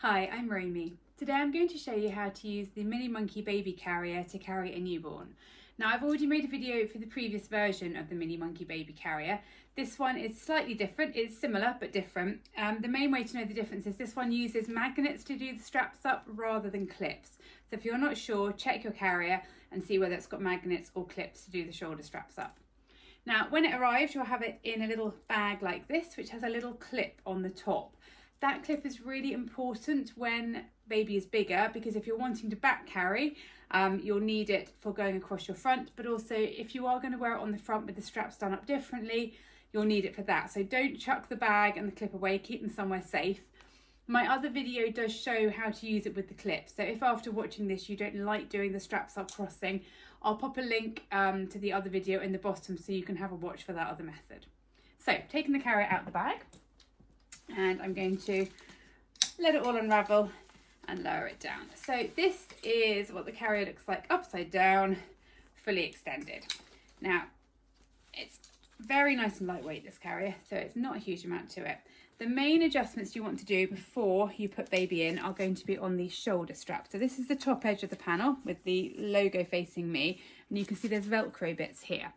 Hi, I'm Roamy. Today I'm going to show you how to use the Mini Monkey baby carrier to carry a newborn. Now I've already made a video for the previous version of the Mini Monkey baby carrier. This one is slightly different, it's similar but different. The main way to know the difference is this one uses magnets to do the straps up rather than clips. So if you're not sure, check your carrier and see whether it's got magnets or clips to do the shoulder straps up. Now when it arrives, you'll have it in a little bag like this, which has a little clip on the top. That clip is really important when baby is bigger, because if you're wanting to back carry, you'll need it for going across your front, but also if you are going to wear it on the front with the straps done up differently, you'll need it for that. So don't chuck the bag and the clip away, keep them somewhere safe. My other video does show how to use it with the clip, so if after watching this you don't like doing the straps up crossing, I'll pop a link to the other video in the bottom so you can have a watch for that other method. So taking the carrier out of the bag, and I'm going to let it all unravel and lower it down. So this is what the carrier looks like upside down, fully extended. Now it's very nice and lightweight, this carrier, so it's not a huge amount to it. The main adjustments you want to do before you put baby in are going to be on the shoulder strap. So this is the top edge of the panel with the logo facing me, and you can see there's Velcro bits here.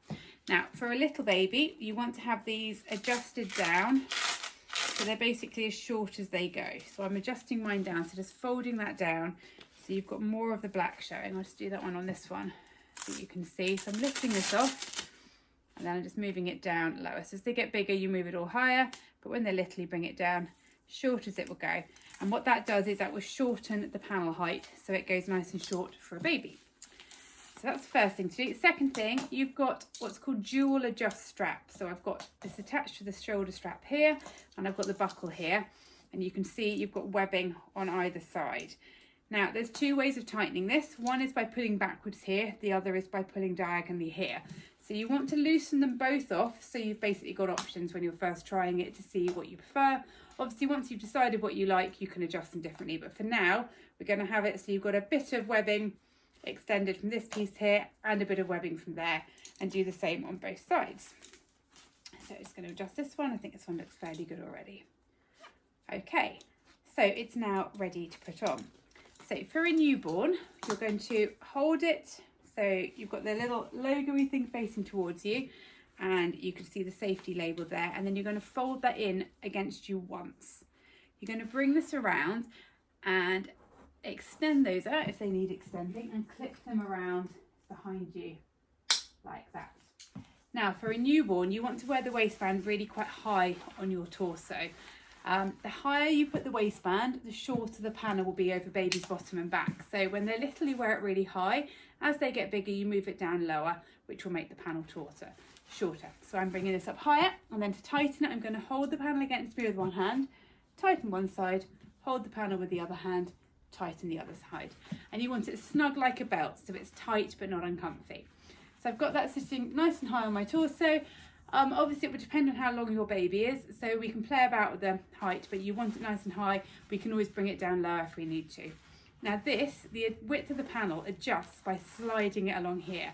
Now for a little baby, you want to have these adjusted down, so they're basically as short as they go. So I'm adjusting mine down, so just folding that down so you've got more of the black showing. I'll just do that one on this one so you can see. So I'm lifting this off and then I'm just moving it down lower. So as they get bigger, you move it all higher, but when they're little, you bring it down short as it will go. And what that does is that will shorten the panel height so it goes nice and short for a baby. So that's the first thing to do. Second thing, you've got what's called dual adjust straps. So I've got this attached to the shoulder strap here, and I've got the buckle here, and you can see you've got webbing on either side. Now there's two ways of tightening this. One is by pulling backwards here, the other is by pulling diagonally here. So you want to loosen them both off, so you've basically got options when you're first trying it to see what you prefer. Obviously once you've decided what you like, you can adjust them differently, but for now we're going to have it so you've got a bit of webbing extended from this piece here and a bit of webbing from there, and do the same on both sides. So it's going to adjust this one. I think this one looks fairly good already. Okay, so it's now ready to put on. So for a newborn, you're going to hold it so you've got the little logo-y thing facing towards you, and you can see the safety label there, and then you're going to fold that in against you once. You're going to bring this around and extend those out if they need extending, and clip them around behind you like that. Now for a newborn, you want to wear the waistband really quite high on your torso. The higher you put the waistband, the shorter the panel will be over baby's bottom and back. So when they're little, you wear it really high. As they get bigger, you move it down lower, which will make the panel shorter. So I'm bringing this up higher, and then to tighten it, I'm going to hold the panel against me with one hand, tighten one side, hold the panel with the other hand, tighten the other side. And you want it snug like a belt, so it's tight but not uncomfy. So I've got that sitting nice and high on my torso. Obviously it would depend on how long your baby is, so we can play about with the height, but you want it nice and high. We can always bring it down lower if we need to. Now the width of the panel adjusts by sliding it along here.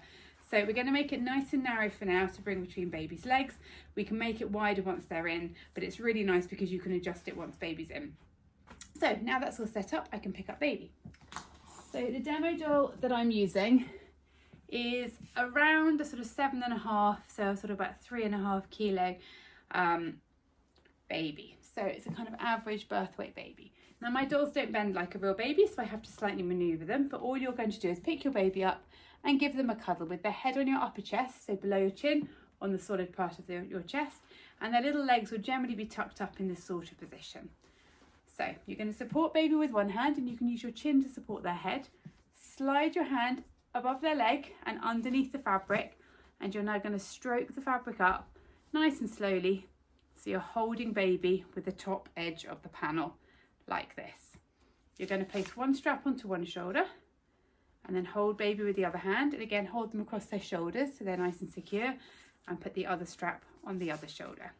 So we're going to make it nice and narrow for now to bring between baby's legs. We can make it wider once they're in, but it's really nice because you can adjust it once baby's in. So now that's all set up, I can pick up baby. So the demo doll that I'm using is around a sort of 7.5, so sort of about 3.5 kilo baby. So it's a kind of average birth weight baby. Now my dolls don't bend like a real baby, so I have to slightly maneuver them, but all you're going to do is pick your baby up and give them a cuddle with their head on your upper chest, so below your chin, on the solid part of your chest, and their little legs will generally be tucked up in this sort of position. So you're going to support baby with one hand, and you can use your chin to support their head. Slide your hand above their leg and underneath the fabric, and you're now going to stroke the fabric up nice and slowly, so you're holding baby with the top edge of the panel like this. You're going to place one strap onto one shoulder, and then hold baby with the other hand, and again hold them across their shoulders so they're nice and secure, and put the other strap on the other shoulder.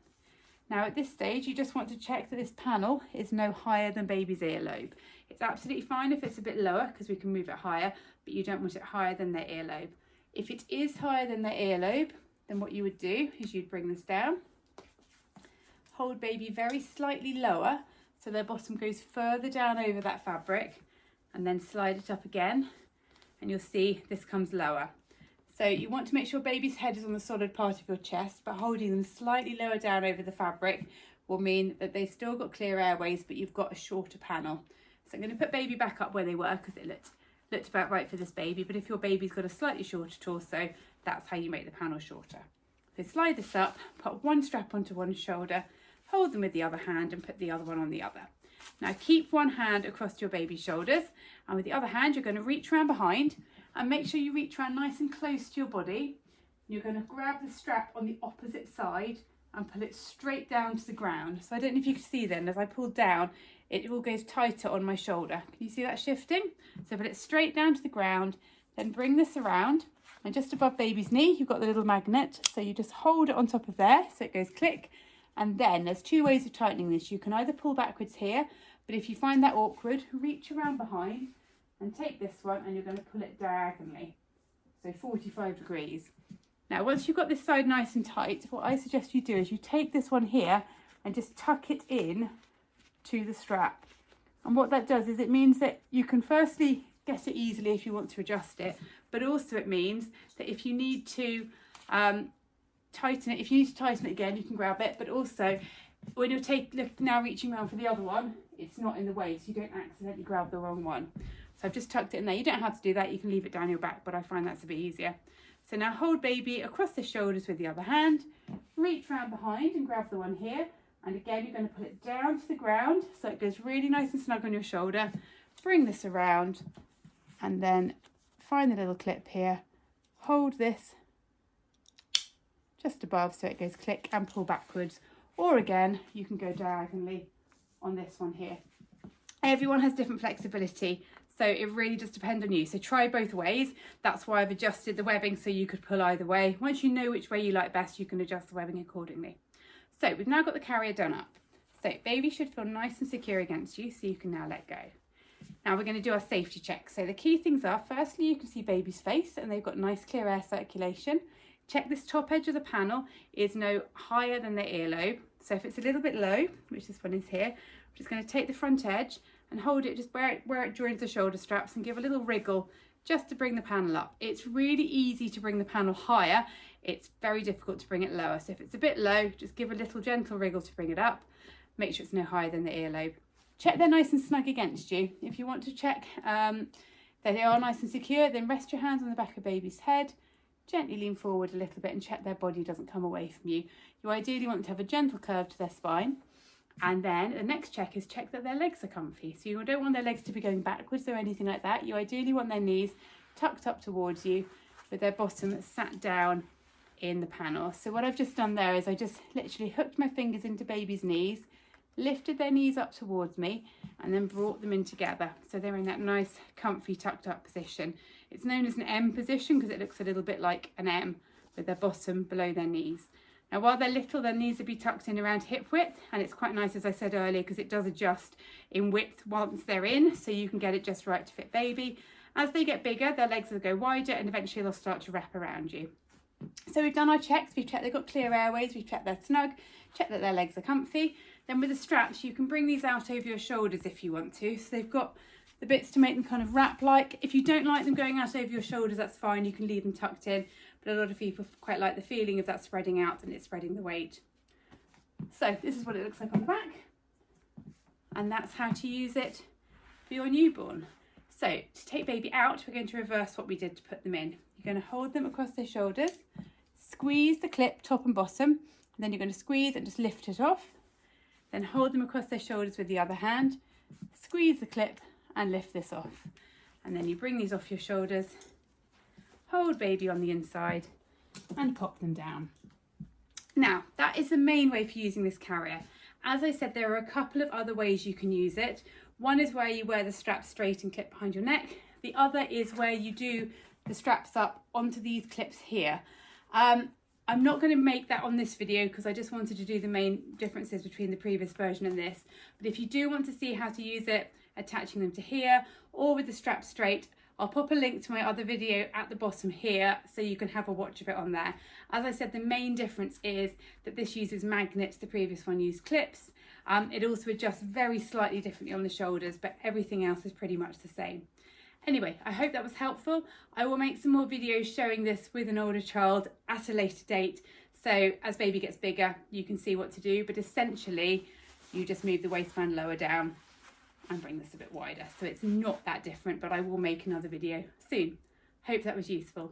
Now at this stage, you just want to check that this panel is no higher than baby's earlobe. It's absolutely fine if it's a bit lower, because we can move it higher, but you don't want it higher than their earlobe. If it is higher than their earlobe, then what you would do is you'd bring this down, hold baby very slightly lower so their bottom goes further down over that fabric, and then slide it up again, and you'll see this comes lower. So you want to make sure baby's head is on the solid part of your chest, but holding them slightly lower down over the fabric will mean that they've still got clear airways, but you've got a shorter panel. So I'm going to put baby back up where they were because it looked about right for this baby, but if your baby's got a slightly shorter torso, that's how you make the panel shorter. So slide this up, put one strap onto one shoulder, hold them with the other hand and put the other one on the other. Now keep one hand across your baby's shoulders, and with the other hand you're going to reach around behind and make sure you reach around nice and close to your body. You're going to grab the strap on the opposite side and pull it straight down to the ground. So I don't know if you can see then, as I pulled down, it all goes tighter on my shoulder. Can you see that shifting? So put it straight down to the ground, then bring this around, and just above baby's knee, you've got the little magnet. So you just hold it on top of there, so it goes click. And then there's two ways of tightening this. You can either pull backwards here, but if you find that awkward, reach around behind and take this one and you're going to pull it diagonally. So 45 degrees. Now, once you've got this side nice and tight, what I suggest you do is you take this one here and just tuck it in to the strap. And what that does is it means that you can firstly get it easily if you want to adjust it, but also it means that if you need to tighten it again, you can grab it, but also when you're now reaching around for the other one, it's not in the way, so you don't accidentally grab the wrong one. So I've just tucked it in there. You don't have to do that, you can leave it down your back, but I find that's a bit easier. So now hold baby across the shoulders with the other hand, reach round behind and grab the one here, and again you're going to pull it down to the ground so it goes really nice and snug on your shoulder. Bring this around and then find the little clip here, hold this just above so it goes click and pull backwards, or again you can go diagonally on this one here. Everyone has different flexibility, so it really does depend on you. So try both ways. That's why I've adjusted the webbing so you could pull either way. Once you know which way you like best, you can adjust the webbing accordingly. So we've now got the carrier done up. So baby should feel nice and secure against you, so you can now let go. Now we're going to do our safety check. So the key things are, firstly, you can see baby's face and they've got nice clear air circulation. Check this top edge of the panel is no higher than the earlobe. So if it's a little bit low, which this one is here, I'm just going to take the front edge and hold it just where it joins the shoulder straps and give a little wriggle just to bring the panel up. It's really easy to bring the panel higher. It's very difficult to bring it lower. So if it's a bit low, just give a little gentle wriggle to bring it up. Make sure it's no higher than the earlobe. Check they're nice and snug against you. If you want to check that they are nice and secure, then rest your hands on the back of baby's head. Gently lean forward a little bit and check their body doesn't come away from you. You ideally want to have a gentle curve to their spine. And then the next check is check that their legs are comfy. So you don't want their legs to be going backwards or anything like that. You ideally want their knees tucked up towards you with their bottom sat down in the panel. So what I've just done there is I just literally hooked my fingers into baby's knees, lifted their knees up towards me and then brought them in together. So they're in that nice comfy tucked up position. It's known as an M position because it looks a little bit like an M with their bottom below their knees. Now while they're little, their knees will be tucked in around hip width, and it's quite nice, as I said earlier, because it does adjust in width once they're in, so you can get it just right to fit baby. As they get bigger, their legs will go wider and eventually they'll start to wrap around you. So we've done our checks, we've checked they've got clear airways, we've checked they're snug, checked that their legs are comfy. Then with the straps, you can bring these out over your shoulders if you want to. So they've got the bits to make them kind of wrap like. If you don't like them going out over your shoulders, that's fine, you can leave them tucked in. But a lot of people quite like the feeling of that spreading out and it's spreading the weight. So this is what it looks like on the back. And that's how to use it for your newborn. So to take baby out, we're going to reverse what we did to put them in. You're going to hold them across their shoulders, squeeze the clip top and bottom, and then you're going to squeeze and just lift it off. Then hold them across their shoulders with the other hand, squeeze the clip and lift this off. And then you bring these off your shoulders, hold baby on the inside and pop them down. Now, that is the main way for using this carrier. As I said, there are a couple of other ways you can use it. One is where you wear the straps straight and clip behind your neck. The other is where you do the straps up onto these clips here. I'm not going to make that on this video because I just wanted to do the main differences between the previous version and this. But if you do want to see how to use it, attaching them to here or with the straps straight, I'll pop a link to my other video at the bottom here so you can have a watch of it on there. As I said, the main difference is that this uses magnets, the previous one used clips. It also adjusts very slightly differently on the shoulders, but everything else is pretty much the same. Anyway, I hope that was helpful. I will make some more videos showing this with an older child at a later date. So as baby gets bigger, you can see what to do, but essentially you just move the waistband lower down and bring this a bit wider. So it's not that different, but I will make another video soon. Hope that was useful.